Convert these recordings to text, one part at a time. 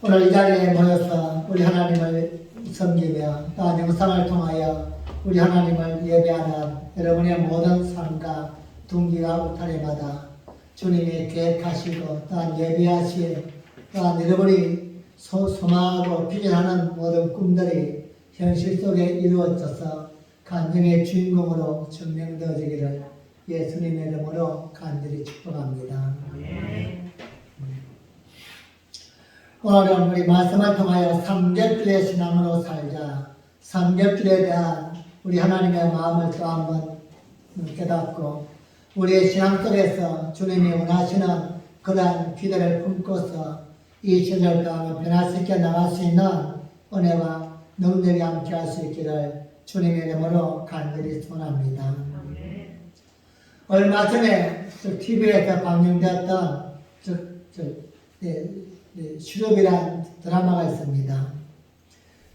오늘 이 자리에 모여서 우리 하나님을 섬기며 또한 영상을 통하여 우리 하나님을 예배하는 여러분의 모든 삶과 둥기와 울타리마다 주님이 계획하시고 또한 예비하신 또한 여러분이 소망하고 비전하는 모든 꿈들이 현실 속에 이루어져서 간증의 주인공으로 증명되어지기를 예수님의 이름으로 간절히 축복합니다. 오늘은 우리 말씀을 통하여 삼겹줄의 신앙으로 살자, 삼겹줄에 대한 우리 하나님의 마음을 또 한번 깨닫고 우리의 신앙 속에서 주님이 원하시는 그러한 기대를 품고서 이 시절 가운데 변화시켜 나갈 수 있는 은혜와 능력이 함께 할 수 있기를 주님의 이름으로 간절히 소원합니다. 얼마 전에 TV에서 방영되었던 슈룹이라는 드라마가 있습니다.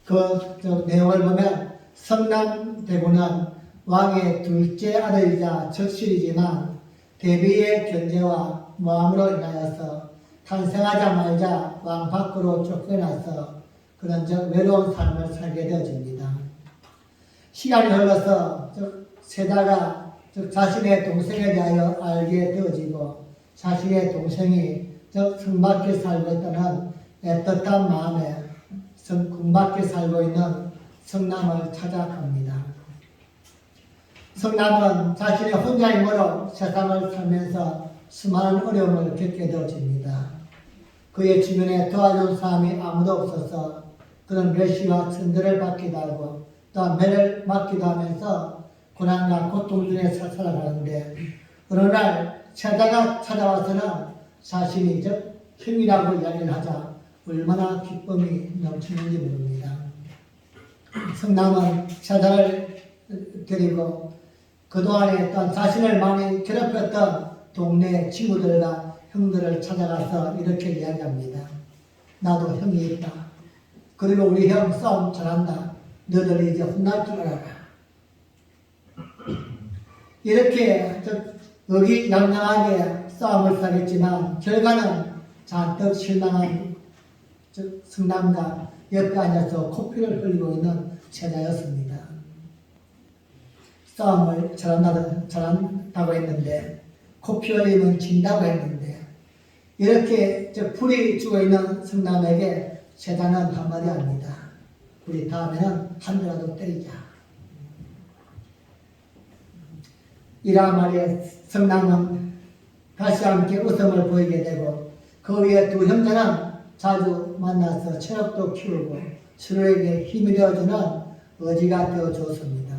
그 내용을 보면 성남대군은 왕의 둘째 아들이자 적실이지만 대비의 견제와 모함으로 인하여서 탄생하자마자 왕 밖으로 쫓겨나서 그런 외로운 삶을 살게 되어집니다. 시간이 흘러서 세다가 자신의 동생에 대하여 알게 되어지고 자신의 동생이 성밖에 살고 있다는 애틋한 마음에 궁밖에 살고 있는 성남을 찾아갑니다. 성남은 자신의 혼자임으로 세상을 살면서 수많은 어려움을 겪게 되어집니다. 그의 주변에 도와준 사람이 아무도 없어서 그런 멸시와 천대를 받기도 하고 또한 매를 맞기도 하면서 고난과 고통 중에 살아가는데 어느 날 세다가 찾아와서는 자신이 형이라고 이야기를 하자 얼마나 기쁨이 넘치는지 모릅니다. 성남은 세다를 데리고 그동안에 또한 자신을 많이 괴롭혔던 동네 친구들과 형들을 찾아가서 이렇게 이야기합니다. 나도 형이 있다. 그리고 우리 형 싸움 잘한다. 너희들이 이제 혼날 줄 알아라. 이렇게 의기양양하게 싸움을 싸겠지만 결과는 잔뜩 실망한 성남과 옆에 앉아서 코피를 흘리고 있는 제자였습니다. 싸움을 잘한다고 했는데 코피 흘리면 진다고 했는데 이렇게 불이 죽어 있는 성남에게 제자는 한마디 합니다. 우리 다음에는 한 대라도 때리자. 이라 말에 성남은 다시 함께 웃음을 보이게 되고 그 위에 두 형제는 자주 만나서 체력도 키우고 서로에게 힘이 되어주는 의지가 되어주었습니다.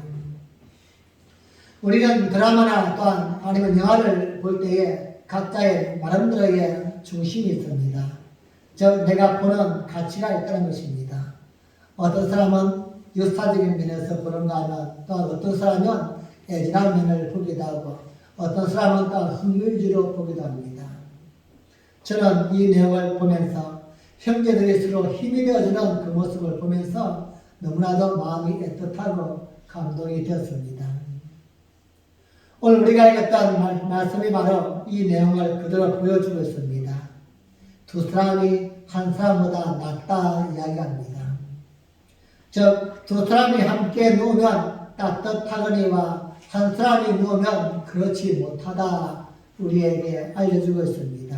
우리는 드라마나 또한 아니면 영화를 볼 때에 각자의 나름대로의 중심이 있습니다. 즉 내가 보는 가치가 있다는 것입니다. 어떤 사람은 역사적인 면에서 보는가 하면 또 어떤 사람은 애진한 면을 보기도 하고 어떤 사람은 또 흥미주로 보기도 합니다. 저는 이 내용을 보면서 형제들이 서로 힘이 되어주는 그 모습을 보면서 너무나도 마음이 애틋하고 감동이 되었습니다. 오늘 우리가 읽었던 말씀이 바로 이 내용을 그대로 보여주고 있습니다. 두 사람이 한 사람보다 낫다 이야기합니다. 즉, 두 사람이 함께 누우면 따뜻하거니와 한 사람이 누우면 그렇지 못하다 우리에게 알려주고 있습니다.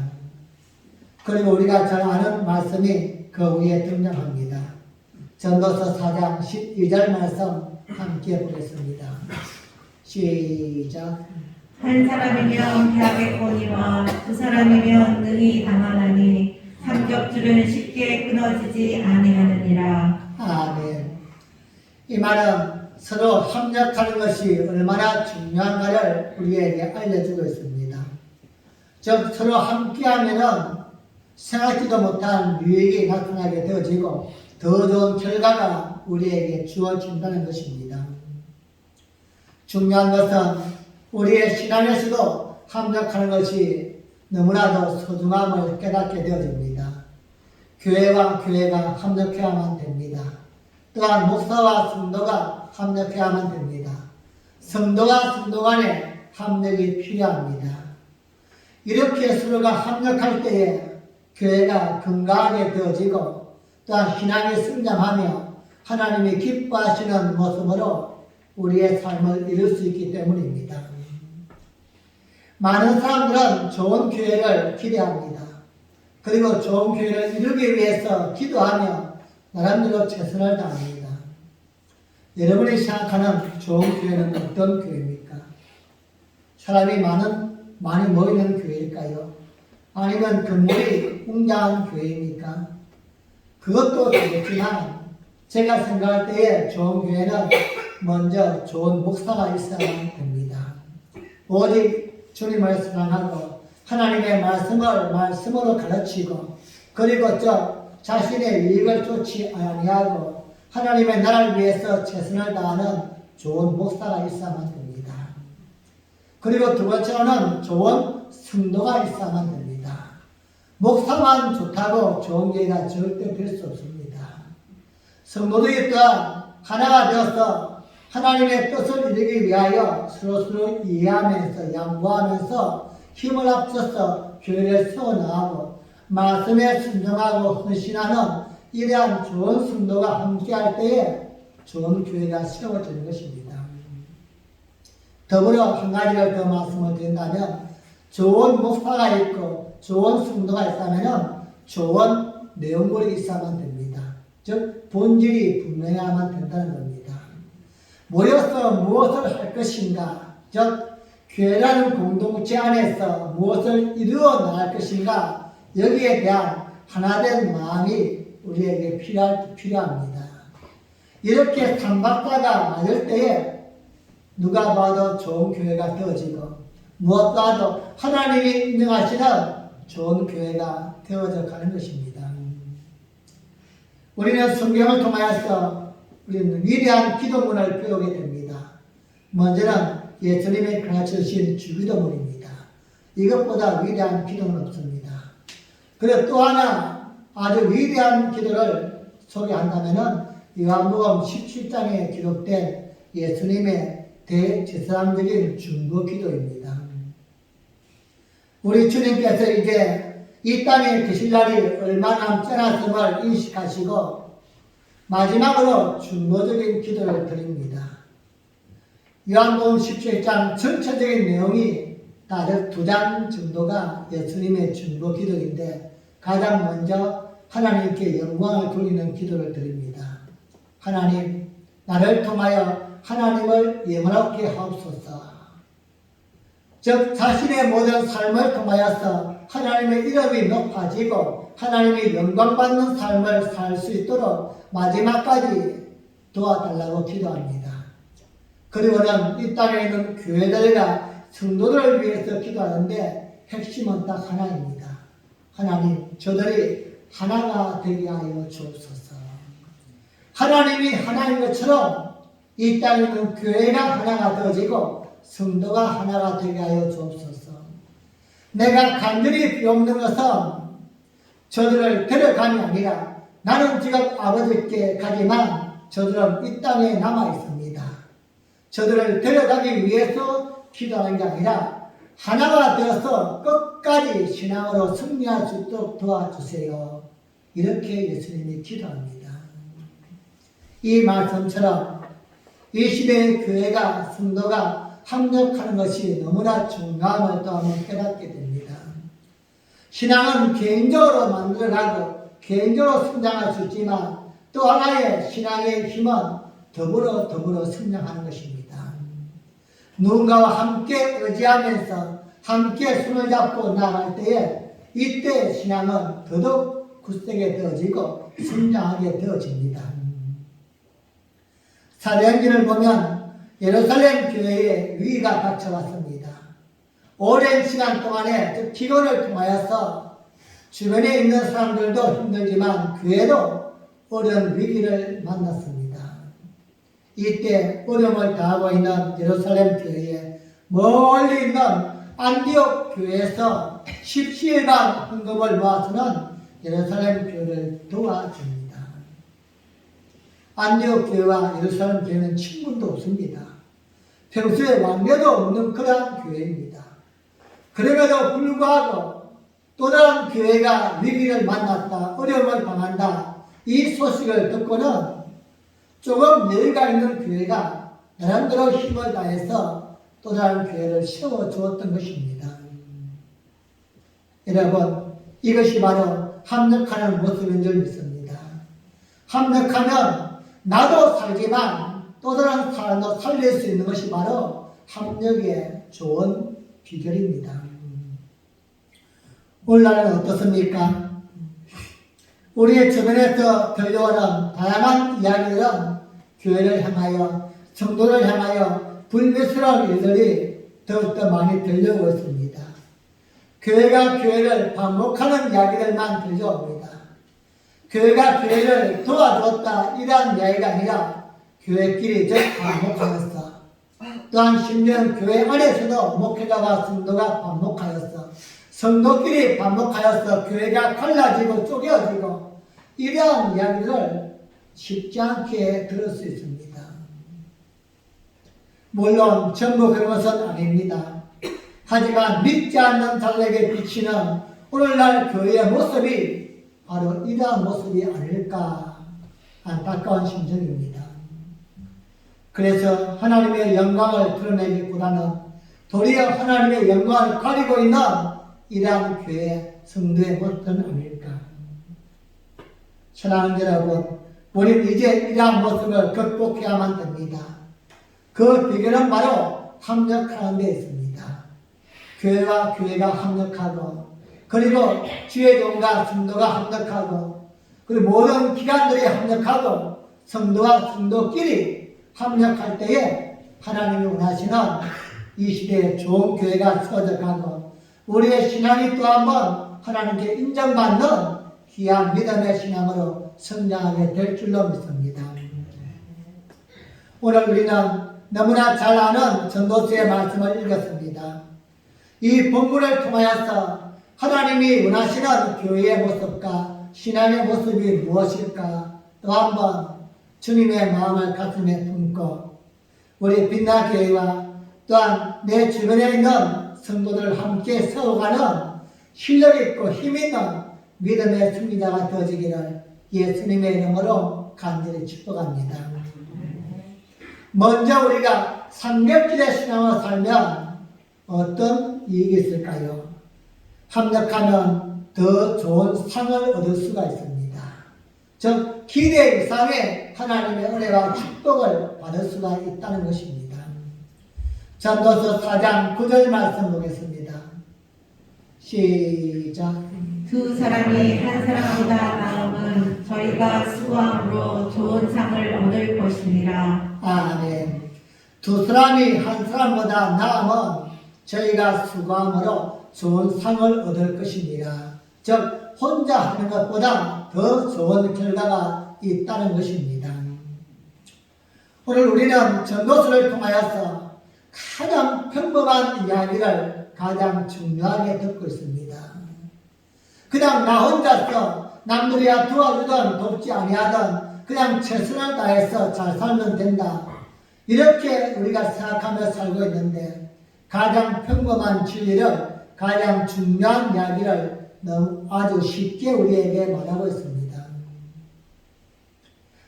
그리고 우리가 잘 아는 말씀이 그 위에 등장합니다. 전도서 4장 12절 말씀 함께 보겠습니다. 시작. 한 사람이면 벼겠거니와 두 사람이면 능히 당하나니 삼겹줄은 쉽게 끊어지지 아니하느니라. 아멘. 이 말은 서로 협력하는 것이 얼마나 중요한가를 우리에게 알려주고 있습니다. 즉 서로 함께하면은 생각지도 못한 유익이 나타나게 되어지고 더 좋은 결과가 우리에게 주어진다는 것입니다. 중요한 것은 우리의 신앙에서도 합력하는 것이 너무나도 소중함을 깨닫게 되어집니다. 교회와 교회가 합력해야만 됩니다. 또한 목사와 성도가 합력해야만 됩니다. 성도와 성도 간에 합력이 필요합니다. 이렇게 서로가 합력할 때에 교회가 건강하게 되어지고 또한 신앙이 성장하며 하나님이 기뻐하시는 모습으로 우리의 삶을 이룰 수 있기 때문입니다. 많은 사람들은 좋은 교회를 기대합니다. 그리고 좋은 교회를 이루기 위해서 기도하며 나름대로 최선을 다합니다. 여러분이 생각하는 좋은 교회는 어떤 교회입니까? 사람이 많이 모이는 교회일까요? 아니면 건물이 웅장한 교회입니까? 그것도 되겠지만 제가 생각할 때에 좋은 교회는 먼저 좋은 목사가 있어야 됩니다. 오직 주님을 사랑하고 하나님의 말씀으로 가르치고 그리고 자신의 이익을 쫓지 아니하고 하나님의 나라를 위해서 최선을 다하는 좋은 목사가 있어야만 됩니다. 그리고 두 번째로는 좋은 성도가 있어야만 됩니다. 목사만 좋다고 좋은 교회가 절대 될 수 없습니다. 성도들이 또한 하나가 되어서 하나님의 뜻을 이루기 위하여 서로 이해하면서 양보하면서 힘을 합쳐서 교회를 세워나가고 말씀에 순종하고 헌신하는 이러한 좋은 성도가 함께할 때에 좋은 교회가 세워지는 것입니다. 더불어 한 가지를 더 말씀을 드린다면 좋은 목사가 있고 좋은 성도가 있다면 좋은 내용물이 있어야만 됩니다. 즉 본질이 분명해야만 된다는 겁니다. 모여서 무엇을 할 것인가, 즉 교회라는 공동체 안에서 무엇을 이루어 나갈 것인가, 여기에 대한 하나된 마음이 우리에게 필요합니다. 이렇게 삼박자가 맞을 때에 누가 봐도 좋은 교회가 되어지고 무엇보다도 하나님이 인정하시는 좋은 교회가 되어져 가는 것입니다. 우리는 성경을 통하여서 우리는 위대한 기도문을 배우게 됩니다. 먼저는 예수님이 가르쳐주신 주기도문입니다. 이것보다 위대한 기도는 없습니다. 그리고 또 하나 아주 위대한 기도를 소개한다면 요한복음 17장에 기록된 예수님의 대제사장적인 중보 기도입니다. 우리 주님께서 이제 이 땅에 계실 날이 얼마 남지 않았음을 인식하시고 마지막으로 중보적인 기도를 드립니다. 요한복음 17장 전체적인 내용이 다들 2장 정도가 예수님의 중보 기도인데 가장 먼저 하나님께 영광을 돌리는 기도를 드립니다. 하나님, 나를 통하여 하나님을 영원하게 하옵소서. 즉 자신의 모든 삶을 통하여서 하나님의 이름이 높아지고 하나님이 영광받는 삶을 살 수 있도록 마지막까지 도와달라고 기도합니다. 그리고는 이 땅에 있는 교회들과 성도들을 위해서 기도하는데 핵심은 딱 하나입니다. 하나님, 저들이 하나가 되게 하여 주옵소서. 하나님이 하나인 것처럼 이 땅에 있는 교회가 하나가 되어지고 성도가 하나가 되게 하여 주옵소서. 내가 간절히 비옵는 것은 저들을 데려감이 아니라 나는 지금 아버지께 가지만 저들은 이 땅에 남아 있습니다. 저들을 데려가기 위해서 기도하는 게 아니라 하나가 되어서 끝까지 신앙으로 승리할 수 있도록 도와주세요. 이렇게 예수님이 기도합니다. 이 말씀처럼 이 시대의 교회가 성도가 합력하는 것이 너무나 중요함을 또 한번 깨닫게 됩니다. 신앙은 개인적으로 만들어가고 개인적으로 성장할 수 있지만 또 하나의 신앙의 힘은 더불어 성장하는 것입니다. 누군가와 함께 의지하면서 함께 손을 잡고 나아갈 때에 이때 신앙은 더더욱 굳세게 되어지고 성장하게 되어집니다. 사도행전을 보면 예루살렘 교회에 위기가 닥쳐왔습니다. 오랜 시간 동안에 기도를 통하여서 주변에 있는 사람들도 힘들지만 교회도 어려운 위기를 만났습니다. 이때 어려움을 당하고 있는 예루살렘 교회에 멀리 있는 안디옥 교회에서 17일간 헌금을 모아서는 예루살렘 교회를 도와줍니다. 안디옥 교회와 예루살렘 교회는 친분도 없습니다. 평소에 왕래도 없는 그러한 교회입니다. 그럼에도 불구하고 또 다른 교회가 위기를 만났다, 어려움을 당한다, 이 소식을 듣고는 조금 여유가 있는 교회가 나름대로 힘을 다해서 또 다른 교회를 세워주었던 것입니다. 여러분, 이것이 바로 합력하는 모습인 줄 믿습니다. 합력하면 나도 살지만 또 다른 사람도 살릴 수 있는 것이 바로 합력의 좋은 비결입니다. 오늘날은 어떻습니까? 우리의 주변에서 들려오는 다양한 이야기들은 교회를 향하여, 성도를 향하여 불미스러운 일들이 더욱더 많이 들려오고 있습니다. 교회가 교회를 반복하는 이야기들만 들려옵니다. 교회가 교회를 도와주었다 이러한 이야기가 아니라 교회끼리 즉 반복하였어. 또한 심지어 교회 안에서도 목회자와 성도가 반복하였어. 성도끼리 반복하여서 교회가 갈라지고 쪼개어지고 이러한 이야기를 쉽지 않게 들을 수 있습니다. 물론 전부 그런 것은 아닙니다. 하지만 믿지 않는 자들에게 비치는 오늘날 교회의 모습이 바로 이러한 모습이 아닐까 안타까운 심정입니다. 그래서 하나님의 영광을 드러내기보다는 도리어 하나님의 영광을 가리고 있는 이러한 교회 성도의 모습은 아닐까. 사랑하는 여러분, 우리는 이제 이러한 모습을 극복해야만 됩니다. 그 비결은 바로 합력하는 데 있습니다. 교회와 교회가 합력하고, 그리고 지회종과 성도가 합력하고, 그리고 모든 기관들이 합력하고, 성도와 성도끼리 합력할 때에 하나님이 원하시는 이 시대에 좋은 교회가 세워져 가고, 우리의 신앙이 또 한번 하나님께 인정받는 귀한 믿음의 신앙으로 성장하게 될 줄로 믿습니다. 오늘 우리는 너무나 잘 아는 전도서의 말씀을 읽었습니다. 이 본문을 통하여서 하나님이 원하시는 교회의 모습과 신앙의 모습이 무엇일까 또 한번 주님의 마음을 가슴에 품고 우리 빛나교회와 또한 내 주변에 있는 성도들을 함께 세워가는 실력 있고 힘 있는 믿음의 승리자가 되어지기를 예수님의 이름으로 간절히 축복합니다. 먼저 우리가 삼겹질의 신앙을 살면 어떤 이익이 있을까요? 합력하면 더 좋은 상을 얻을 수가 있습니다. 즉 기대 이상의 하나님의 은혜와 축복을 받을 수가 있다는 것입니다. 전도서 4장 9절 말씀 보겠습니다. 시작. 두 사람이 한 사람보다 나음은 저희가 수고함으로 좋은 상을 얻을 것이니라. 아멘. 두 사람이 한 사람보다 나음은 저희가 수고함으로 좋은 상을 얻을 것이니라. 즉 혼자 하는 것보다 더 좋은 결과가 있다는 것입니다. 오늘 우리는 전도서를 통하여서 가장 평범한 이야기를 가장 중요하게 듣고 있습니다. 그냥 나 혼자서 남들이 도와주든 돕지 아니하든 그냥 최선을 다해서 잘 살면 된다. 이렇게 우리가 생각하며 살고 있는데 가장 평범한 진리를 가장 중요한 이야기를 너무 아주 쉽게 우리에게 말하고 있습니다.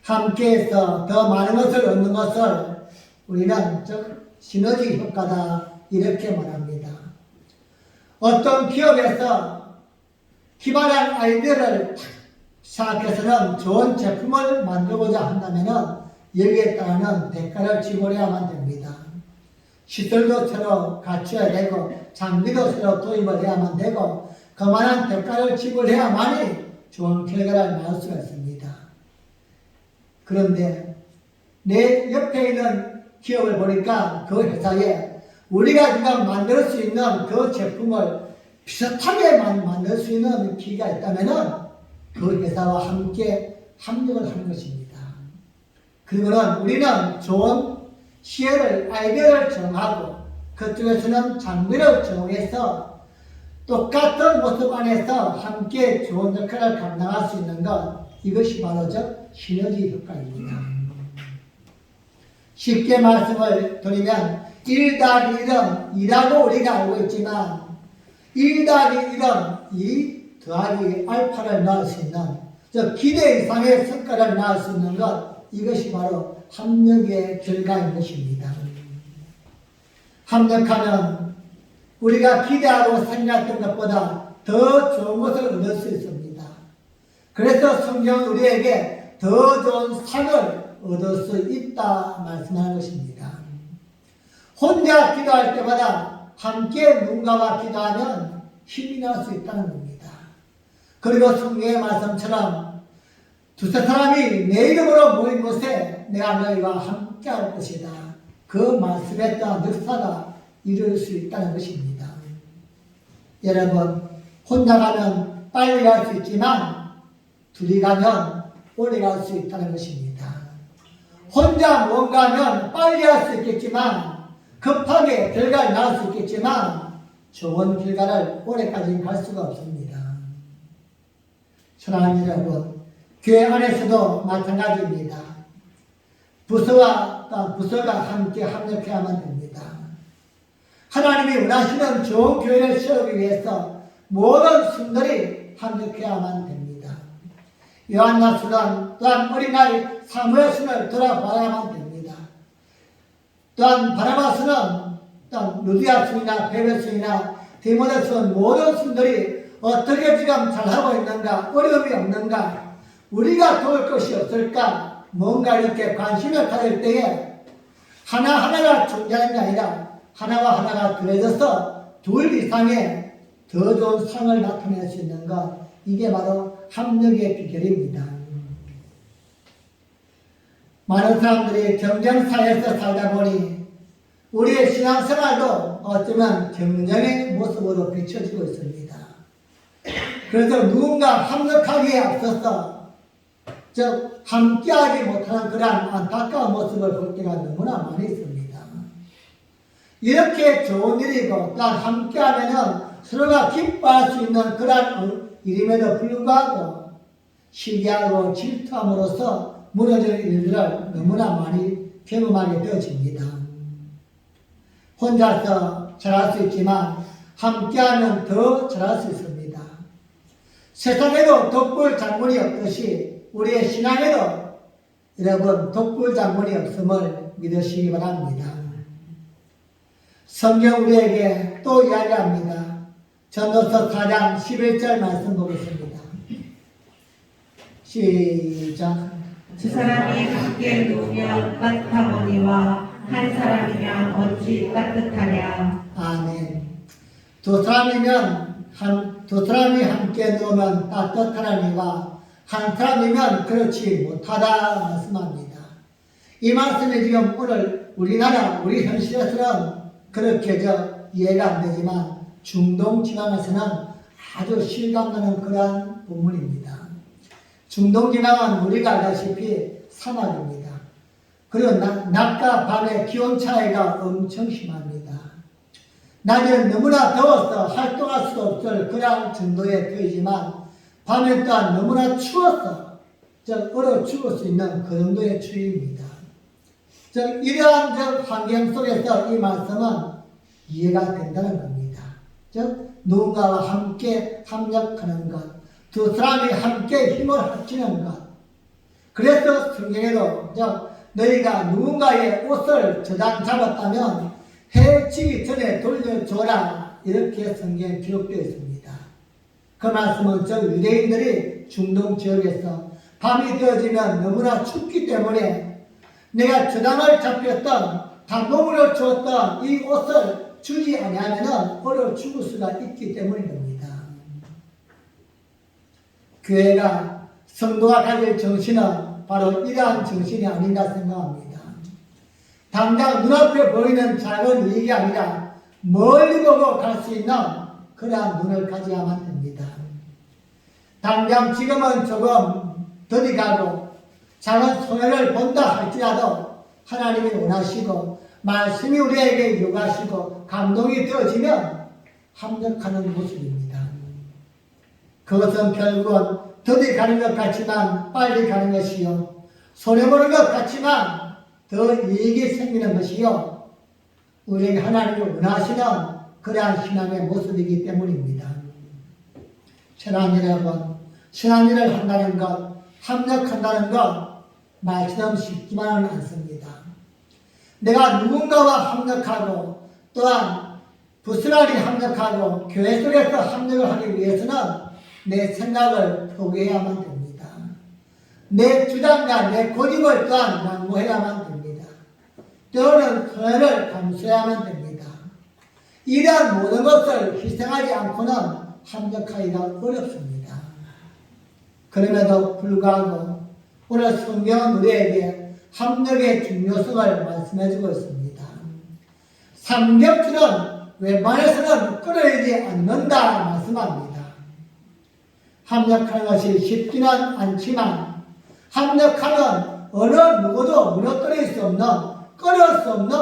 함께해서 더 많은 것을 얻는 것을 우리는 즉 시너지 효과다 이렇게 말합니다. 어떤 기업에서 기발한 아이디어를 생각해서는 좋은 제품을 만들고자 한다면 여기에 따르는 대가를 지불해야만 됩니다. 시설도 새로 갖춰야 되고 장비도 새로 도입을 해야만 되고 그만한 대가를 지불해야만이 좋은 결과를 낳을 수가 있습니다. 그런데 내 옆에 있는 기업을 보니까 그 회사에 우리가 지금 만들 수 있는 그 제품을 비슷하게 만들 수 있는 기회가 있다면 그 회사와 함께 합력을 하는 것입니다. 그리고는 우리는 좋은 시혜를 아이디어를 정하고 그쪽에서는 장비를 정해서 똑같은 모습 안에서 함께 좋은 역할을 감당할 수 있는 것 이것이 바로 즉 시너지 효과입니다. 쉽게 말씀을 드리면 1+1은 2라고 우리가 알고 있지만 1 더하기 1은 2 더하기 알파를 낳을 수 있는 기대 이상의 성과를 낳을 수 있는 것, 이것이 바로 합력의 결과인 것입니다. 합력하면 우리가 기대하고 생각했던 것보다 더 좋은 것을 얻을 수 있습니다. 그래서 성경은 우리에게 더 좋은 상을 얻을 수 있다 말씀하는 것입니다. 혼자 기도할 때마다 함께 누군가와 기도하면 힘이 날 수 있다는 겁니다. 그리고 성경의 말씀처럼 두세 사람이 내 이름으로 모인 곳에 내가 너희와 함께 할 것이다. 그 말씀에 따른 역사가 이룰 수 있다는 것입니다. 여러분, 혼자 가면 빨리 갈 수 있지만 둘이 가면 오래 갈 수 있다는 것입니다. 혼자 뭔가 하면 빨리 할 수 있겠지만 급하게 결과를 낳을 수 있겠지만 좋은 결과를 오래까지 갈 수가 없습니다. 사랑하는 여러분, 교회 안에서도 마찬가지입니다. 부서가 함께 합력해야만 됩니다. 하나님이 원하시는 좋은 교회를 세우기 위해서 모든 성도들이 합력해야만 됩니다. 요한나 수는 또한 어린아이 사무엘 수를 돌아봐야만 됩니다. 또한 바나바 수는 또한 루디아 수이나 베베 수이나 디모데 수는 모든 성도들이 어떻게 지금 잘하고 있는가, 어려움이 없는가, 우리가 도울 것이 없을까, 뭔가 이렇게 관심을 가질 때에 하나하나가 존재하는 게 아니라 하나와 하나가 더해져서 둘 이상의 더 좋은 상을 나타낼 수 있는 것, 이게 바로 합력의 비결입니다. 많은 사람들이 경쟁사회에서 살다 보니 우리의 신앙생활도 어쩌면 경쟁의 모습으로 비춰지고 있습니다. 그래서 누군가 합력하기에 앞서서 함께하지 못하는 그런 안타까운 모습을 볼 때가 너무나 많이 있습니다. 이렇게 좋은 일이고 또한 함께하면 서로가 기뻐할 수 있는 그런 일임에도 불구하고 시기하고 질투함으로써 무너지는 일들을 너무나 많이 경험하게 되어집니다. 혼자서 잘할 수 있지만 함께하면 더 잘할 수 있습니다. 세상에도 독불 장군이 없듯이 우리의 신앙에도 여러분 독불 장군이 없음을 믿으시기 바랍니다. 성경 우리에게 또 이야기합니다. 전도서 4장 11절 말씀 보겠습니다. 시작. 두 사람이 함께 누우면 따뜻하거니와 한 사람이면 어찌 따뜻하랴. 아멘. 두 사람이 함께 누우면 따뜻하니와 한 사람이면 그렇지 못하다 말씀합니다. 이 말씀이 지금 오늘 우리나라 우리 현실에서는 그렇게 이해가 안 되지만 중동 지방에서는 아주 실감나는 그러한 본문입니다. 중동 지방은 우리가 알다시피 사막입니다. 그리고 낮과 밤의 기온 차이가 엄청 심합니다. 낮에는 너무나 더워서 활동할 수 없을 그런 정도의 더위지만 밤에 또한 너무나 추워서 얼어 죽을 수 있는 그 정도의 추위입니다. 이러한 환경 속에서 이 말씀은 이해가 된다는 겁니다. 누군가와 함께 협력하는 것, 두 사람이 함께 힘을 합치는 것. 그래서 성경에도 너희가 누군가의 옷을 저당 잡았다면 해 지기 전에 돌려줘라, 이렇게 성경에 기록되어 있습니다. 그 말씀은 유대인들이 중동 지역에서 밤이 되어지면 너무나 춥기 때문에 내가 저당을 잡혔던 단봉으로 주었던 이 옷을 주지 아니하면 얼어 죽을 수가 있기 때문입니다. 교회가 성도가 가질 정신은 바로 이러한 정신이 아닌가 생각합니다. 당장 눈앞에 보이는 작은 이익이 아니라 멀리 보고 갈 수 있는 그러한 눈을 가져야만 됩니다. 당장 지금은 조금 더디 가고 작은 손해를 본다 할지라도 하나님이 원하시고 말씀이 우리에게 요구하시고 감동이 되어지면 합력하는 모습입니다. 그것은 결국은 더디 가는 것 같지만 빨리 가는 것이요, 손해보는 것 같지만 더 이익이 생기는 것이요, 우리에게 하나님이 원하시는 그러한 신앙의 모습이기 때문입니다. 신앙 여러분, 신앙일을 한다는 것, 합력한다는 것 말처럼 쉽지만은 않습니다. 내가 누군가와 합력하고 또한 부스라리 합력하고 교회 속에서 합력을 하기 위해서는 내 생각을 포기해야만 됩니다. 내 주장과 내 고집을 또한 양보해야만 됩니다. 때로는 손해를 감수해야만 됩니다. 이러한 모든 것을 희생하지 않고는 합력하기가 어렵습니다. 그럼에도 불구하고 오늘 성경은 우리에게 합력의 중요성을 말씀해주고 있습니다. 삼겹줄은 웬만해서는 끊어지지 않는다 말씀합니다. 합력하는 것이 쉽지는 않지만 합력하면 어느 누구도 무너뜨릴 수 없는, 끊을 수 없는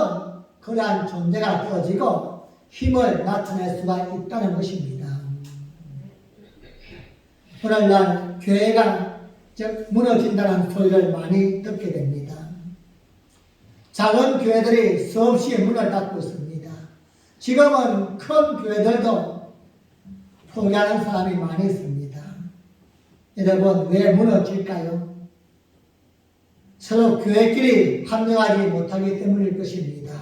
그러한 존재가 되어지고 힘을 나타낼 수가 있다는 것입니다. 오늘날 교회가 무너진다는 소리를 많이 듣게 됩니다. 작은 교회들이 수없이 문을 닫고 있습니다. 지금은 큰 교회들도 포기하는 사람이 많이 있습니다. 여러분, 왜 무너질까요? 서로 교회끼리 합력하지 못하기 때문일 것입니다.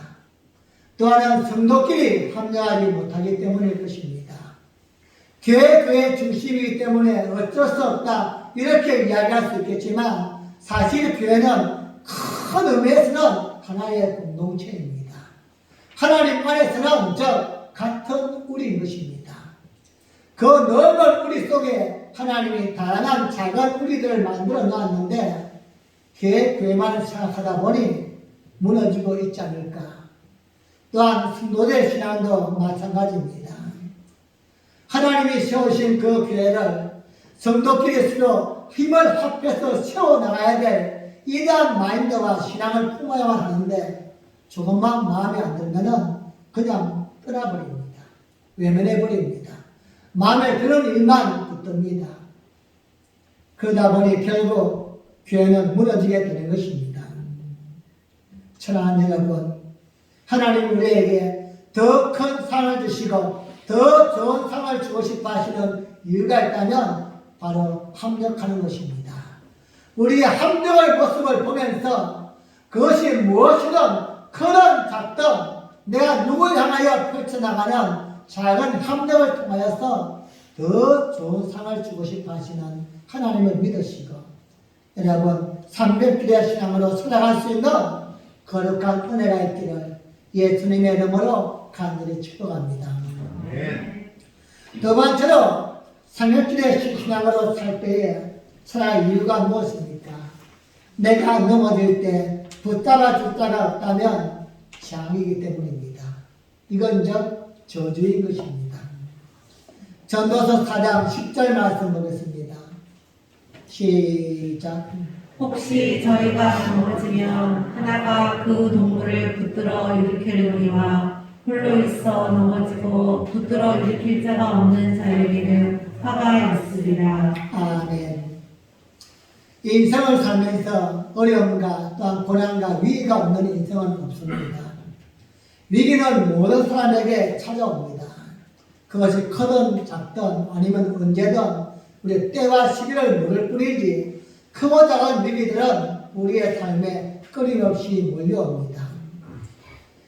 또 하나는 성도끼리 합력하지 못하기 때문일 것입니다. 교회 중심이기 때문에 어쩔 수 없다 이렇게 이야기할 수 있겠지만 사실 교회는 큰 의미에서는 하나의 공동체입니다. 하나님 안에서는 같은 우리인 것입니다. 그 넓은 우리 속에 하나님이 다양한 작은 우리들을 만들어 놨는데 교회만 생각하다 보니 무너지고 있지 않을까. 또한 성도들 신앙도 마찬가지입니다. 하나님이 세우신 그 교회를 성도끼리 서로 힘을 합해서 세워나가야 될 이러한 마인드와 신앙을 품어야만 하는데 조금만 마음에 안 들면은 그냥 떠나버립니다. 외면해버립니다. 마음에 드는 일만 붙듭니다. 그러다 보니 결국 교회는 무너지게 되는 것입니다. 사랑하는 여러분, 하나님 우리에게 더 큰 상을 주시고 더 좋은 상을 주고 싶어 하시는 이유가 있다면 바로 합력하는 것입니다. 우리의 합력의 모습을 보면서 그것이 무엇이든 크든 작든 내가 누구를 향하여 펼쳐나가는 작은 합력을 통하여서 더 좋은 상을 주고 싶어 하시는 하나님을 믿으시고 여러분 300주의 신앙으로 살아갈 수 있는 거룩한 은혜가 있기를 예수님의 이름으로 간절히 축복합니다. 두 번째로 300주의 신앙으로 살 때에 살아갈 이유가 무엇입니까? 내가 넘어질 때 붙잡아 줄 자가 없다면 재앙이기 때문입니다. 이건 저주인 것입니다. 전도서 4장 10절 말씀 보겠습니다. 시작. 혹시 저희가 넘어지면 하나가 그 동물을 붙들어 일으키려니와 홀로 있어 넘어지고 붙들어 일으킬 자가 없는 자에게는 화가 있으리라. 아멘. 인생을 살면서 어려움과 또한 고난과 위기가 없는 인생은 없습니다. 위기는 모든 사람에게 찾아옵니다. 그것이 크든 작든 아니면 언제든 우리 때와 시기를 모를 뿐이지 크고 작은 위기들은 우리의 삶에 끊임없이 몰려옵니다.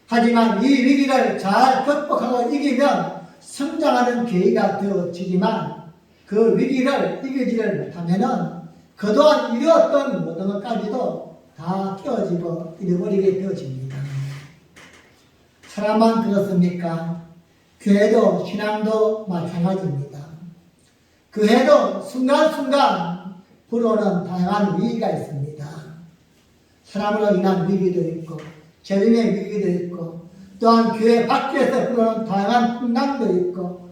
하지만 이 위기를 잘 극복하고 이기면 성장하는 계기가 되어지지만 그 위기를 이기지를 못하면은 그동안 이루었던 모든 것까지도 다 깨어지고 잃어버리게 되어집니다. 사람만 그렇습니까? 교회도 신앙도 마찬가지입니다. 교회도 순간순간 불어오는 다양한 위기가 있습니다. 사람으로 인한 위기도 있고 재림의 위기도 있고 또한 교회 밖에서 불어오는 다양한 풍랑도 있고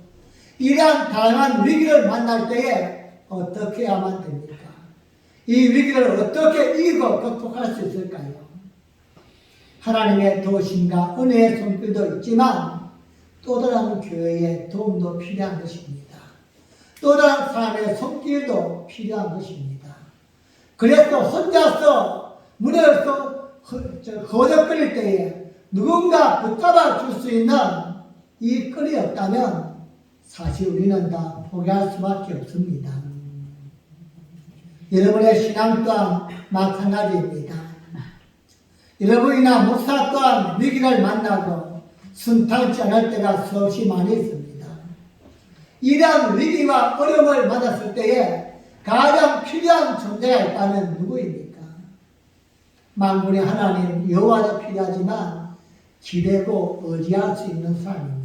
이러한 다양한 위기를 만날 때에 어떻게 해야만 됩니까? 이 위기를 어떻게 이기고 극복할 수 있을까요? 하나님의 도우심과 은혜의 손길도 있지만 또 다른 교회의 도움도 필요한 것입니다. 또 다른 사람의 손길도 필요한 것입니다. 그래서 혼자서 문에서 허덕거릴 때에 누군가 붙잡아 줄 수 있는 이 끈이 없다면 사실 우리는 다 포기할 수밖에 없습니다. 여러분의 신앙 또한 마찬가지입니다. 여러분이나 목사 또한 위기를 만나고 순탄치 않을 때가 수없이 많이 있습니다. 이러한 위기와 어려움을 맞았을 때에 가장 필요한 존재가 있다면 누구입니까? 만군의 하나님 여호와도 필요하지만 기대고 의지할 수 있는 사람입니다.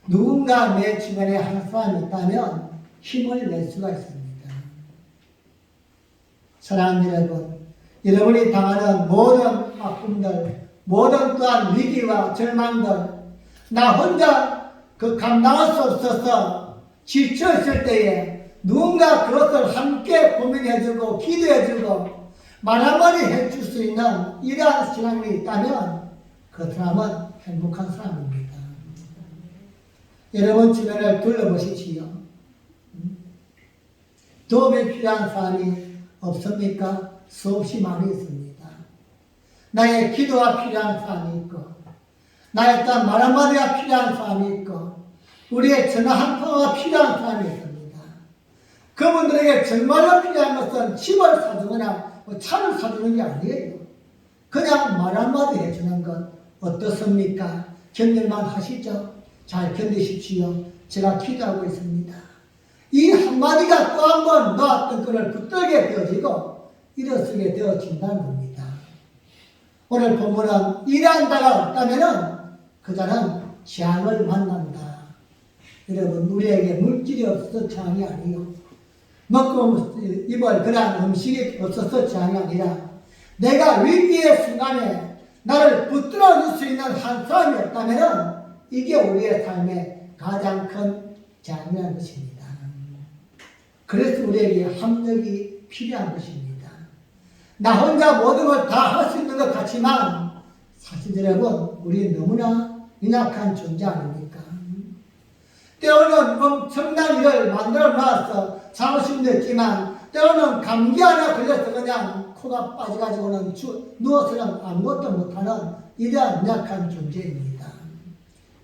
누군가 내 주변에 한 사람이 있다면 힘을 낼 수가 있습니다. 사랑하는 여러분, 여러분이 당하는 모든 아픔들, 모든 또한 위기와 절망들, 나 혼자 그 감당할 수 없어서 지쳐있을 때에 누군가 그것을 함께 고민해주고 기도해주고 말 한마디 해줄 수 있는 이러한 신앙이 있다면 그 사람은 행복한 사람입니다. 여러분 주변을 둘러보십시오. 도움이 필요한 사람이 없습니까? 수없이 많이 있습니다. 나의 기도가 필요한 사람이 있고, 나의 어떤 말 한마디가 필요한 사람이 있고, 우리의 전화 한 통화가 필요한 사람이 있습니다. 그분들에게 정말로 필요한 것은 집을 사주거나 차를 사주는 게 아니에요. 그냥 말 한마디 해주는 것 어떻습니까? 견딜만 하시죠? 잘 견디십시오. 제가 기도하고 있습니다. 이 한마디가 또 한 번 놓았던 끈을 붙들게 되어지고 일어서게 되어진다는 겁니다. 오늘 본문은 이러한 자가 없다면 그 자는 재앙을 만난다. 여러분, 우리에게 물질이 없어서 재앙이 아니요, 먹고 입을 그런 음식이 없어서 재앙이 아니라 내가 위기의 순간에 나를 붙들어 줄 수 있는 한 사람이 없다면 이게 우리의 삶의 가장 큰 재앙이라는 것입니다. 그래서 우리에게 합력이 필요한 것입니다. 나 혼자 모든 걸 다 할 수 있는 것 같지만 사실 여러분, 우리 너무나 연약한 존재 아닙니까? 때로는 엄청난 일을 만들어 놔서 자부심도 있지만 때로는 감기 하나 걸려서 그냥 코가 빠져가지고는 누워서는 아무것도 못하는 이러한 약한 존재입니다.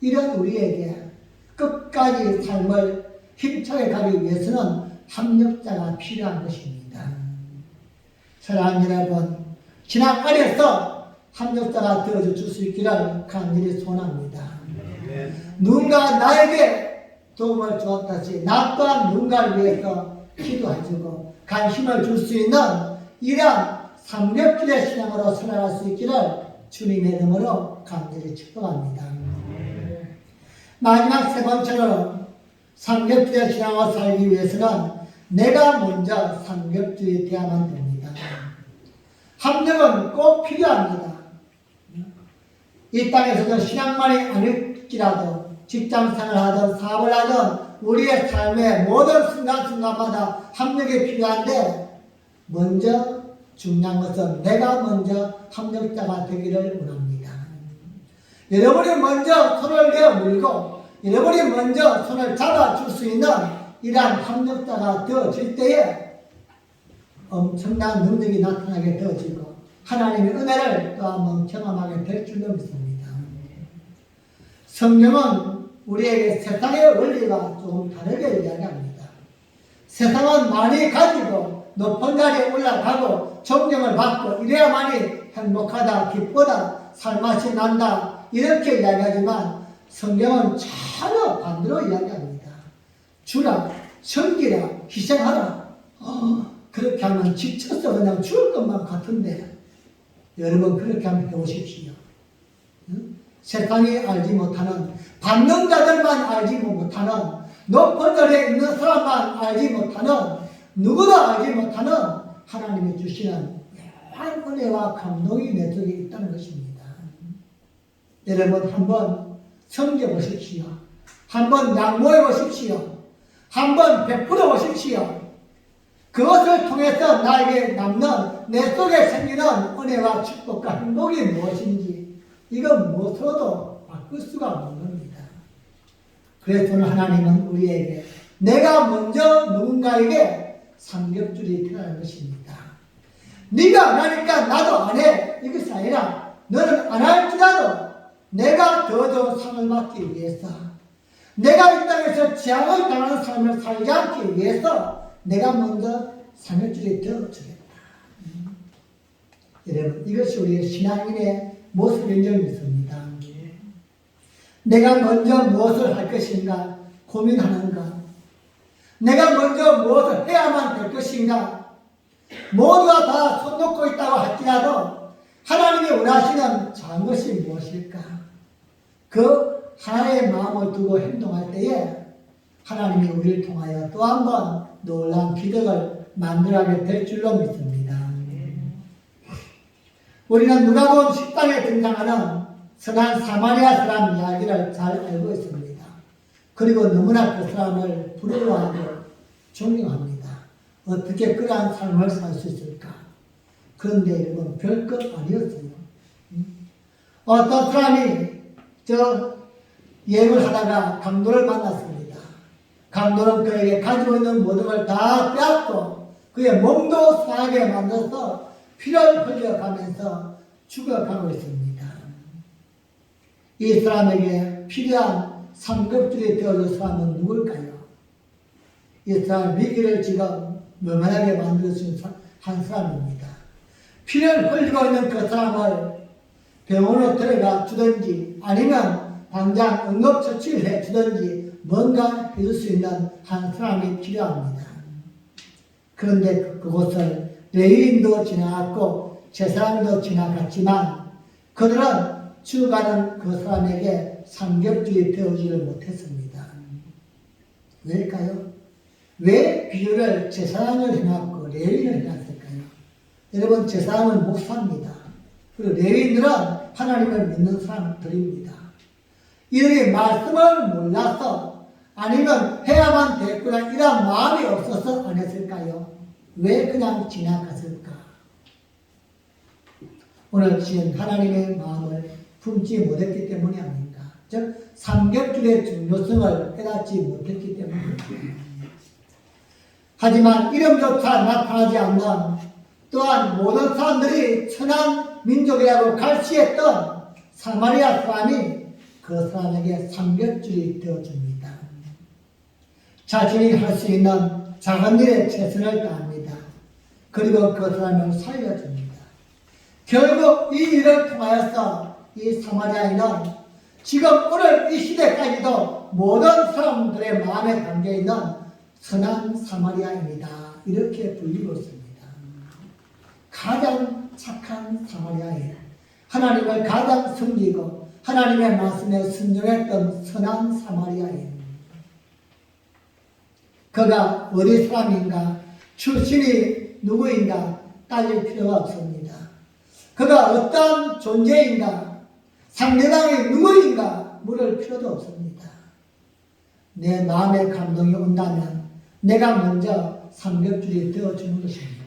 이런 우리에게 끝까지 삶을 힘차게 가기 위해서는 합력자가 필요한 것입니다. 사랑하는 여러분, 신앙 안에서 합력자가 되어줄 수 있기를 간절히 소원합니다. 누군가 나에게 도움을 주었다시 나 또한 누군가를 위해서 기도해주고 관심을 줄 수 있는 이러한 삼겹줄의 신앙으로 살아갈 수 있기를 주님의 이름으로 간절히 축복합니다. 마지막 세 번째로 삼겹줄의 신앙으로 살기 위해서는 내가 먼저 삼겹줄이 되어야만 됩니다. 합력은 꼭 필요합니다. 이 땅에서도 신앙만이 아닐지라도 직장생활을 하든 사업을 하든 우리의 삶의 모든 순간순간마다 합력이 필요한데 먼저 중요한 것은 내가 먼저 합력자가 되기를 원합니다. 여러분이 먼저 손을 내어물고 여러분이 먼저 손을 잡아줄 수 있는 이러한 합력자가 되어질 때에 엄청난 능력이 나타나게 되어지고 하나님의 은혜를 또 한번 경험하게 될 줄로 믿습니다. 성경은 우리에게 세상의 원리와 조금 다르게 이야기합니다. 세상은 많이 가지고 높은 자리에 올라가고 존경을 받고 이래야만이 행복하다, 기쁘다, 살맛이 난다 이렇게 이야기하지만 성경은 전혀 반대로 이야기합니다. 주라, 섬기라, 희생하라. 그렇게 하면 지쳐서 그냥 죽을 것만 같은데 여러분 그렇게 한번 해보십시오. 세상이 알지 못하는 받는 자들만 알지 못하는 높은 자리에 있는 사람만 알지 못하는 누구도 알지 못하는 하나님이 주시는 묘한 은혜와 감동이 내 속에 있다는 것입니다. 여러분 한번 섬겨보십시오. 한번 양보해보십시오. 한번 베풀어보십시오. 그것을 통해서 나에게 남는 내 속에 생기는 은혜와 축복과 행복이 무엇인지 이건 무엇으로도 바꿀 수가 없는 겁니다. 그래서 오늘 하나님은 우리에게 내가 먼저 누군가에게 삼겹줄이 되라는 것입니다. 네가 안 하니까 나도 안 해. 이것이 아니라 너는 안 할지라도 내가 더 좋은 상을 받기 위해서, 내가 이 땅에서 재앙을 당하는 삶을 살지 않기 위해서 내가 먼저 상급줄이 되어주겠다. 여러분, 이것이 우리의 신앙인의 모습인 줄 믿습니다. 내가 먼저 무엇을 할 것인가 고민하는 것, 내가 먼저 무엇을 해야만 될 것인가, 모두가 다 손 놓고 있다고 할지라도 하나님이 원하시는 작은 것이 무엇일까? 그 하나의 마음을 두고 행동할 때에 하나님이 우리를 통하여 또 한 번 놀라운 기적을 만들어가게 될 줄로 믿습니다. 우리는 누가복음 10장에 등장하는 선한 사마리아 사람 이야기를 잘 알고 있습니다. 그리고 너무나 그 사람을 부러워하고 존경합니다. 어떻게 그러한 삶을 살 수 있을까? 그런데 여러분, 별것 아니었어요. 어떤 사람이 예물 하다가 강도를 만났습니다. 강도는 그에게 가지고 있는 모든 걸 다 빼앗고 그의 몸도 상하게 만들어서 피를 흘려가면서 죽어가고 있습니다. 이 사람에게 필요한 상급줄이 되어줄 사람은 누굴까요? 이 사람 위기를 지금 만만하게 만들어준 한 사람입니다. 피를 흘리고 있는 그 사람을 병원으로 데려가 주든지 아니면 당장 응급처치를 해 주든지 뭔가 해줄 수 있는 한 사람이 필요합니다. 그런데 그곳을 레위인도 지나갔고 제사장도 지나갔지만 그들은 죽어가는 그 사람에게 상급줄이 되어주지를 못했습니다. 왜일까요? 왜 비유를 제사장을 해놨고 레위인을 해놨을까요? 여러분, 제사장은 목사입니다. 그리고 레위인들은 하나님을 믿는 사람들입니다. 이들이 말씀을 몰라서 아니면 해야만 됐구나 이런 마음이 없어서 안 했을까요? 왜 그냥 지나갔을까? 오늘 지은 하나님의 마음을 품지 못했기 때문이 아닌가. 즉 삼겹줄의 중요성을 깨닫지 못했기 때문입니다. 하지만 이름조차 나타나지 않는, 또한 모든 사람들이 천한 민족이라고 갈시했던 사마리아 사람이 그 사람에게 삼겹줄이 되어줍니다. 자신이 할 수 있는 작은 일에 최선을 다합니다. 그리고 그 사람을 살려줍니다. 결국 이 일을 통하여서 이 사마리아인은 지금 오늘 이 시대까지도 모든 사람들의 마음에 담겨있는 선한 사마리아입니다. 이렇게 불리고 있습니다. 가장 착한 사마리아인, 하나님을 가장 섬기고 하나님의 말씀에 순종했던 선한 사마리아인, 그가 어디 사람인가, 출신이 누구인가 따질 필요가 없습니다. 그가 어떤 존재인가, 상대방이 누구인가 물을 필요도 없습니다. 내 마음의 감동이 온다면 내가 먼저 삼겹줄이 되어주는 것입니다.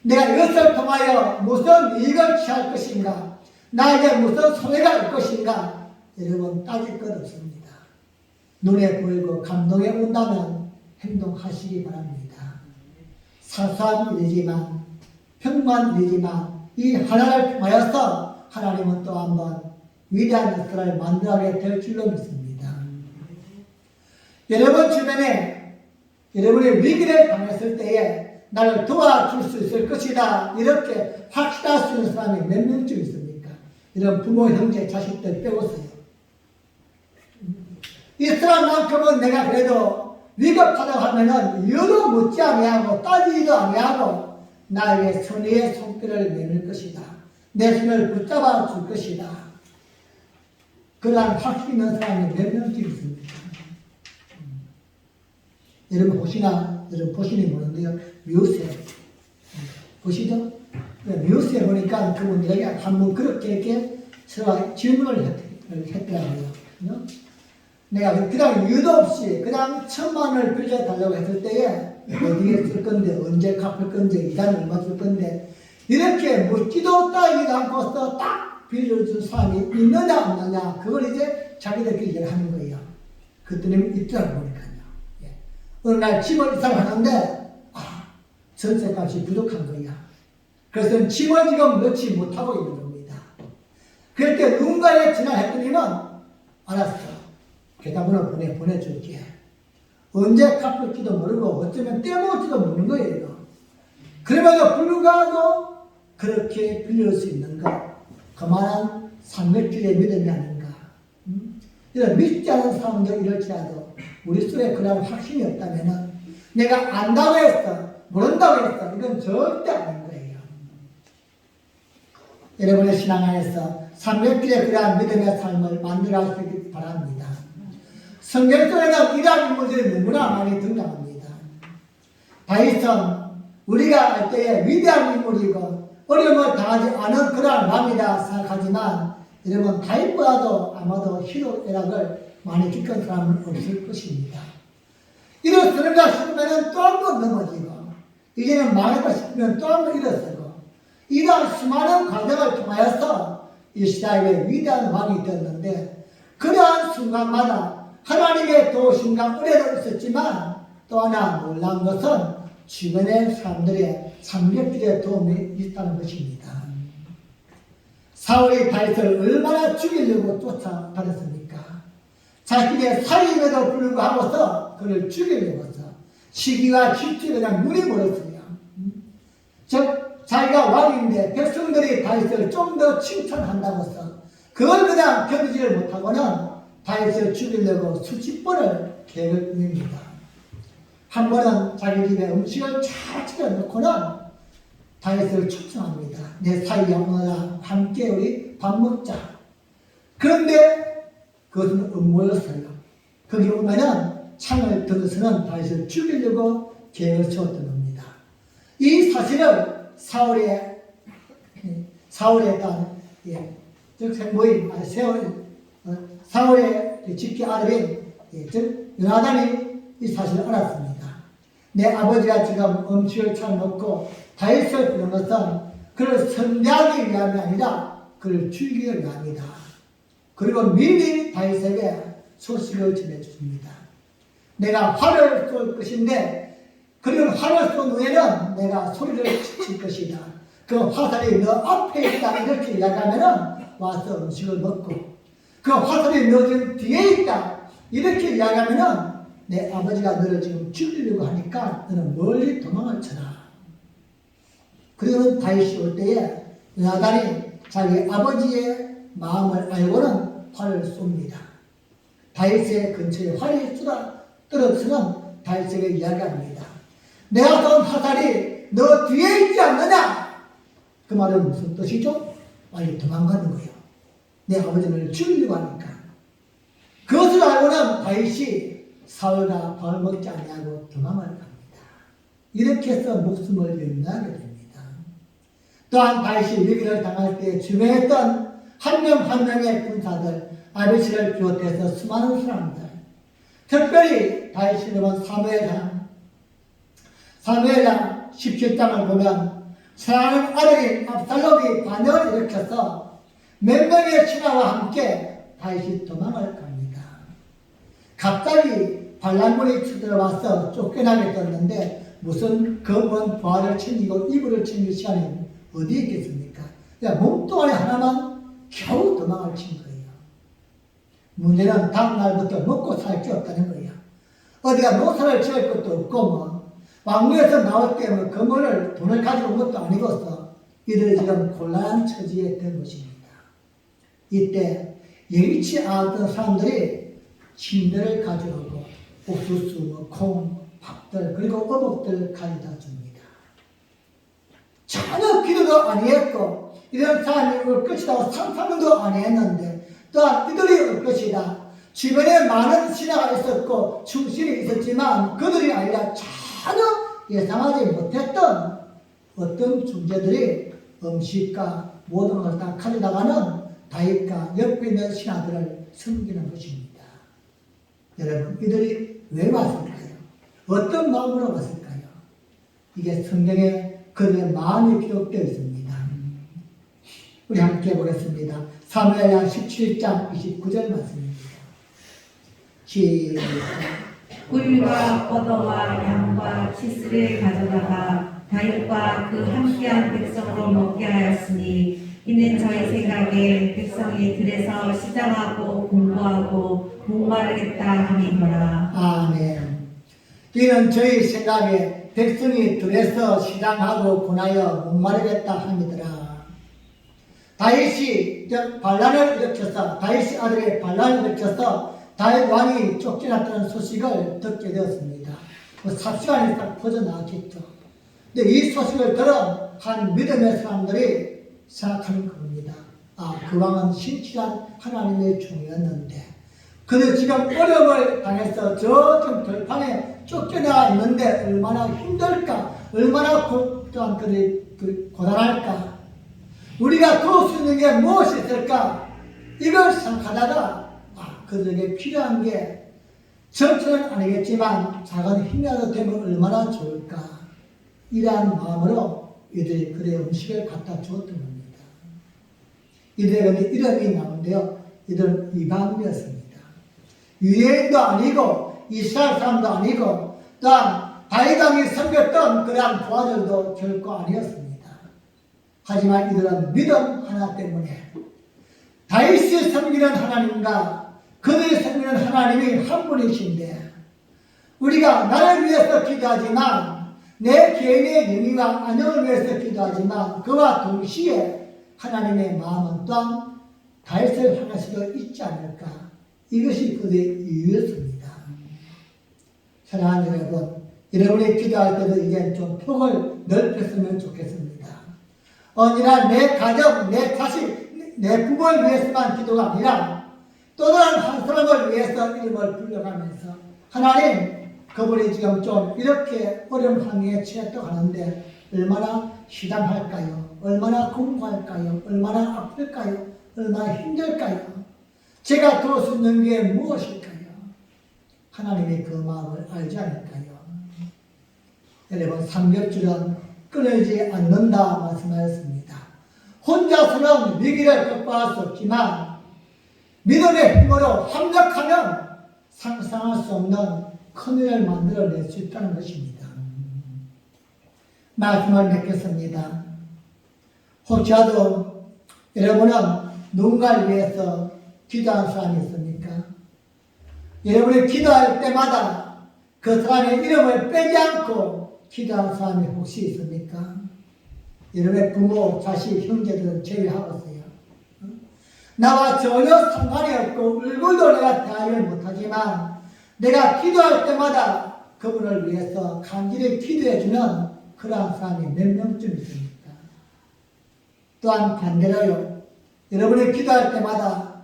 내가 이것을 통하여 무슨 이익을 취할 것인가, 나에게 무슨 손해가 올 것인가, 여러분 따질 것 없습니다. 눈에 보이고 감동이 온다면 행동하시기 바랍니다. 사소한 일이지만, 평범한 일이지만 이 하나를 통하여서 하나님은 또 한번 위대한 역사를 만들어가게 될 줄로 믿습니다. 여러분 주변에 여러분의 위기를 당했을 때에 나를 도와줄 수 있을 것이다, 이렇게 확신할 수 있는 사람이 몇 명쯤 있습니까? 이런 부모, 형제, 자식들 빼고서요. 이 사람만큼은 내가 그래도 위급하다고 하면은 이유도 묻지 아니하고 따지지도 아니하고 나에게 선의의 손길을 내밀 것이다, 내 손을 붙잡아 줄 것이다, 그러한 확신 있는 사람이 몇 명쯤 있습니까? 여러분 혹시나 여러분 보시니 모르는데요, 미우새 보시죠? 미우새 보니까 그분들에게 한번 그렇게 이렇게 서로 질문을 했더라고요. 내가 그냥 이유도 없이 그냥 1,000만원을 빌려달라고 했을 때에 어디에 쓸 건데, 언제 갚을 건데, 이자는 얼마 쓸 건데, 이렇게 묻지도 따지도 않고서 딱 빌려준 사람이 있느냐 없느냐, 그걸 이제 자기들끼리 얘기를 하는 거예요. 그랬더니 있더라고 보니까요. 예. 어느 날 집을 이사를 하는데 전세값이 부족한 거야. 그래서 집을 지금 넣지 못하고 있는 겁니다. 그럴 때 누군가에게 전화했더니는 알았어. 계좌번호 보내줄게. 언제 갚을지도 모르고 어쩌면 떼먹을지도 모르는 거예요. 그럼에도 불구하고 그렇게 빌릴 수 있는 것, 그만한 삼백주의 믿음이 아닌가. 이런 믿지 않은 사람도 이럴지라도 우리 속에 그런 확신이 없다면 내가 안다고 했어, 모른다고 했어, 이건 절대 아닌 거예요. 여러분의 신앙 안에서 삼백주의 그러한 믿음의 삶을 만들어 가시기 바랍니다. 성경 속에는 이러한 인물들이 너무나 많이 등장합니다. 다윗은 우리가 알 때에 위대한 인물이고 어려움을 당하지 않은 그러한 왕이다 생각하지만 여러분 다윗보다도 아마도 희노애락을 많이 겪은 사람은 없을 것입니다. 일어서는가 싶으면 또 한 번 넘어지고 이제는 망했다 싶으면 또 한 번 일어서고 이러한 수많은 과정을 통하여서 이스라엘의 위대한 왕이 되었는데 그러한 순간마다 하나님의 도우심과 은혜도 있었지만 또 하나 놀라운 것은 주변의 사람들의 삼겹줄의 도움이 있다는 것입니다. 사울이 다윗을 얼마나 죽이려고 쫓아다녔습니까? 자신의 사위임에도 불구하고서 그를 죽이려고서 시기와 질투에 그냥 눈이 멀었어요. 즉 자기가 왕인데 백성들이 다윗을 좀 더 칭찬한다고서 그걸 그냥 견디지를 못하고는 다윗을 죽이려고 수십 번을 계획을 꾸밉니다. 한 번은 자기 집에 음식을 잘 차려놓고는 다윗을 초청합니다. 내 사위야 오너라 함께 우리 밥 먹자. 그런데 그것은 음모였어요. 거기 오면은 창을 들어서는 다윗을 죽이려고 계획을 세웠던 겁니다. 이 사실을 사울의 딸, 즉 생모인, 사울의 직계 아들인, 즉 요나단이 이 사실을 알았습니다. 내 아버지가 지금 음식을 차려놓고 다윗을 부른 것은 그를 선대하기 위함이 아니라 그를 죽이기 위함이다. 그리고 미리 다윗에게 소식을 전해줍니다. 내가 활을 쏠 것인데 그리고 활을 쏜 후에는 내가 소리를 칠 것이다. 그 화살이 너 앞에 있다 이렇게 이야기하면 와서 음식을 먹고 그 화살이 너 지금 뒤에 있다 이렇게 이야기하면 내 아버지가 너를 지금 죽이려고 하니까 너는 멀리 도망을 쳐라. 그리고 다윗이 올 때에 요나단이 자기 아버지의 마음을 알고는 활을 쏩니다. 다윗의 근처에 활이 떨어지는 다윗에게 이야기합니다. 내가 쏜 화살이 너 뒤에 있지 않느냐? 그 말은 무슨 뜻이죠? 빨리 도망가는 거예요. 내 아버지를 죽이려고 하니까. 그것을 알고는 다윗이 사울과 밥을 먹지 아니하고 도망을 갑니다. 이렇게 해서 목숨을 연나게 됩니다. 또한 다윗이 위기를 당할 때 주변에 있던 한 명 한 명의 군사들, 아비시를 비롯해서 수많은 사람들, 특별히 다윗이 여러분 사무엘상 17장을 보면 사랑하는 아들인 압살롬이 반역을 일으켜서 몇 명의 신하와 함께 다윗이 도망을 갑니다. 갑자기 반란군이 쳐들어와서 쫓겨나게 됐는데 무슨 검은 부하를 챙기고 이불을 챙길 시간이 어디에 있겠습니까? 그냥 몸뚱아리 하나만 겨우 도망을 친 거예요. 문제는 다음날부터 먹고 살 게 없다는 거예요. 어디가 농사를 지을 것도 없고 뭐 왕궁에서 나올 때 뭐 금을 돈을 가지고 온 것도 아니고서 이들이 지금 곤란한 처지에 된 것입니다. 이때 예기치 않았던 사람들이 침대를 가져오고 옥수수, 콩, 밥들 그리고 어복들 가져다 줍니다. 전혀 기도도 아니했고 이런 사람이 올 것이라고 상상도 아니했는데 또한 이들이 올 것이다. 주변에 많은 신하가 있었고 충신이 있었지만 그들이 아니라 전혀 예상하지 못했던 어떤 존재들이 음식과 모든 것을 다 가져다가는 다윗과 옆에 있는 신하들을 섬기는 것입니다. 여러분 이들이 왜 왔을까요? 어떤 마음으로 왔을까요? 이게 성경에 그들의 마음이 기록되어 있습니다. 우리 함께 보겠습니다. 사무엘하 17장 29절 말씀입니다. 시작. 꿀과 포도와 양과 치스를 가져다가 다윗과 그 함께한 백성으로 먹게 하였으니 이는 저희 생각에 백성이 들에서 시장하고 공부하고 목마르겠다 함이더라. 아멘. 이는 저희 생각에 백성이 들에서 시장하고 군하여 목마르겠다 함이더라. 다윗이 반란을 일으켜서 다윗의 아들의 반란을 일으켜서 다윗 왕이 쫓겨났다는 소식을 듣게 되었습니다. 삽시간에 딱 퍼져나왔겠죠. 근데 이 소식을 들은 한 믿음의 사람들이 생각하는 겁니다. 아, 그 왕은 신실한 하나님의 종이었는데 그는 지금 어려움을 당해서 저쪽 들판에 쫓겨나가 있는데 얼마나 힘들까, 얼마나 고단할까. 우리가 도울 수 있는 게 무엇이 있을까? 이걸 생각하다가 그들에게 필요한 게 전체는 아니겠지만 작은 힘이라도 되면 얼마나 좋을까? 이러한 마음으로 이들이 그의 음식을 갖다 주었던 겁니다. 이들에게 이름이 나오는데요. 이들은 이방인이었습니다. 유대인도 아니고 이스라엘 사람도 아니고 또한 다윗 왕이 섬겼던 그러한 부하들도 결코 아니었습니다. 하지만 이들은 믿음 하나 때문에 다윗이 섬기는 하나님과 그들이 섬기는 하나님이 한 분이신데 우리가 나를 위해서 기도하지만 내 개인의 영예와 안녕을 위해서 기도하지만 그와 동시에 하나님의 마음은 또한 다윗을 향할 수도 있지 않을까. 이것이 그들의 이유였습니다. 사랑하는 여러분, 여러분이 기도할 때도 이제 좀 폭을 넓혔으면 좋겠습니다. 언제나 내 가정, 내 자식, 내 부모를 위해서만 기도가 아니라 또 다른 한 사람을 위해서 이름을 불러가면서 하나님, 그분이 지금 좀 이렇게 어려운 환경에 처했다고 하는데 얼마나 시담할까요? 얼마나 공부할까요? 얼마나 아플까요? 얼마나 힘들까요? 제가 도울 수 있는 게 무엇일까요? 하나님이 그 마음을 알지 않을까요? 여러분, 삼겹줄은 끊어지지 않는다 말씀하였습니다. 혼자서는 위기를 극복할 수 없지만 믿음의 힘으로 합력하면 상상할 수 없는 큰 일을 만들어낼 수 있다는 것입니다. 말씀을 맺겠습니다. 혹시라도 여러분은 누군가를 위해서 기도한 사람이 있습니까? 여러분이 기도할 때마다 그 사람의 이름을 빼지 않고 기도한 사람이 혹시 있습니까? 여러분의 부모, 자식, 형제들은 제외하고서요. 나와 전혀 상관이 없고 얼굴도 내가 대하지 못하지만 내가 기도할 때마다 그분을 위해서 간절히 기도해주는 그러한 사람이 몇 명쯤 있습니까? 또한 반대로요. 여러분이 기도할 때마다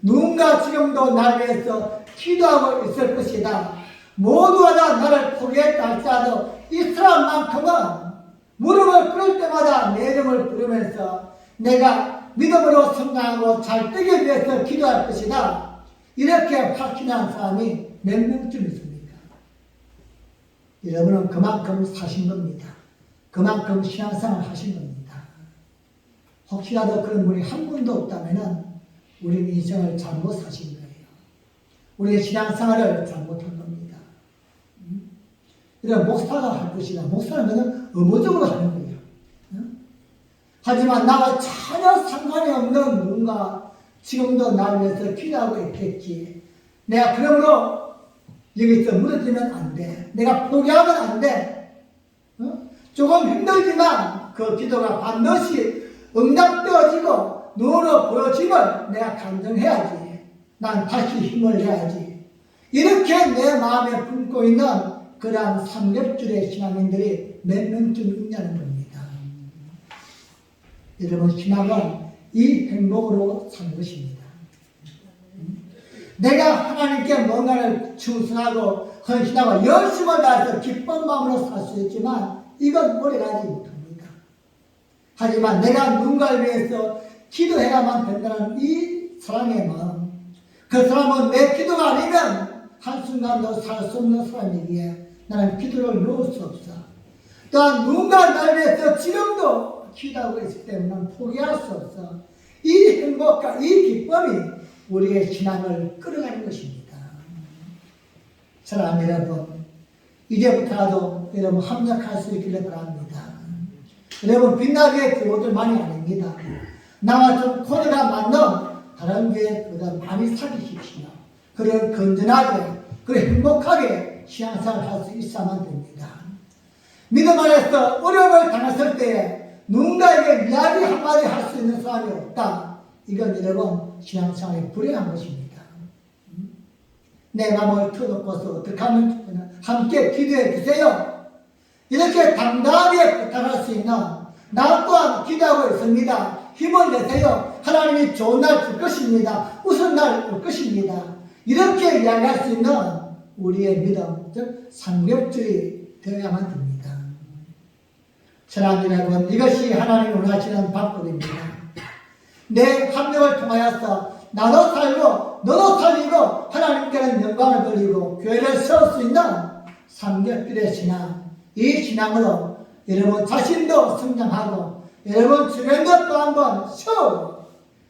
누군가 지금도 나를 위해서 기도하고 있을 것이다. 모두가 다 나를 포기했다 할지라도 이 사람만큼은 무릎을 꿇을 때마다 내 이름을 부르면서 내가 믿음으로 성장하고 잘 되기 위해서 기도할 것이다. 이렇게 확신한 사람이 몇 명쯤 있습니까? 여러분은 그만큼 사신 겁니다. 그만큼 신앙생활 하신 겁니다. 혹시라도 그런 분이 한 분도 없다면 우리는 인생을 잘못 사신 거예요. 우리의 신앙생활을 잘못한 겁니다. 이런 목사가 할 것이다. 목사는 그냥 의무적으로 하는 거예요. 하지만 나와 전혀 상관이 없는 누군가 지금도 나를 위해서 기도하고 있겠지. 내가 그러므로 여기서 무너지면 안 돼. 내가 포기하면 안 돼. 조금 힘들지만 그 기도가 반드시 응답되어지고 눈으로 보여짐을 내가 간증해야지. 난 다시 힘을 내야지. 이렇게 내 마음에 품고 있는 그러한 삼겹줄의 신앙인들이 몇 명쯤 있냐는 겁니다. 여러분, 신앙은 이 행복으로 사는 것입니다. 내가 하나님께 뭔가를 충성하고 헌신하고 열심을 다해서 기쁜 마음으로 살 수 있지만 이건 오래가지 못합니다. 하지만 내가 누군가를 위해서 기도해야만 된다는 이 사랑의 마음, 그 사람은 내 기도가 아니면 한순간도 살 수 없는 사람이기에 나는 기도를 놓을 수 없어. 또한 누군가 나를 위해서 지금도 기도하고 있을 때는 포기할 수 없어. 이 행복과 이 기쁨이 우리의 신앙을 끌어가는 것입니다. 사랑하는 여러분, 이제부터라도 여러분 합력할 수 있기를 바랍니다. 여러분, 빛나게 교우들만이 아닙니다. 나와 좀 코드가 맞는 다른 교회보다 많이 사귀십시오. 그리고 건전하게, 그리고 행복하게 신앙생활을 할 수 있어야만 됩니다. 믿음 안에서 어려움을 당했을 때에 누군가에게 이야기 한마디 할 수 있는 사람이 없다. 이건 여러분 신앙생활이 불행한 것입니다. 내 마음을 터놓고서 어떻게 하면 좋겠나? 함께 기도해 주세요. 이렇게 당당하게 부탁할 수 있는 나 또한 기도하고 있습니다. 힘을 내세요. 하나님이 좋은 날 줄 것입니다. 웃은 날 올 것입니다. 이렇게 이야기할 수 있는 우리의 믿음, 즉 상급주의 되어야만 됩니다. 사랑하는 여러분, 이것이 하나님이 원하시는 방법입니다. 내 합력을 통하여서 나도 살고 너도 살리고 하나님께는 영광을 돌리고 교회를 세울 수 있는 삼겹줄의 신앙, 이 신앙으로 여러분 자신도 성장하고 여러분 주변도 또 한번 세우고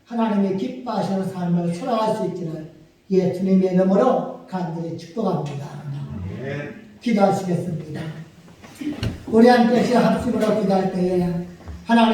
하나님이 기뻐하시는 삶을 살아갈 수 있기를 예수님의 이름으로 간절히 축복합니다. 기도하시겠습니다. 우리 함께 합심으로 기도할 때에 하나님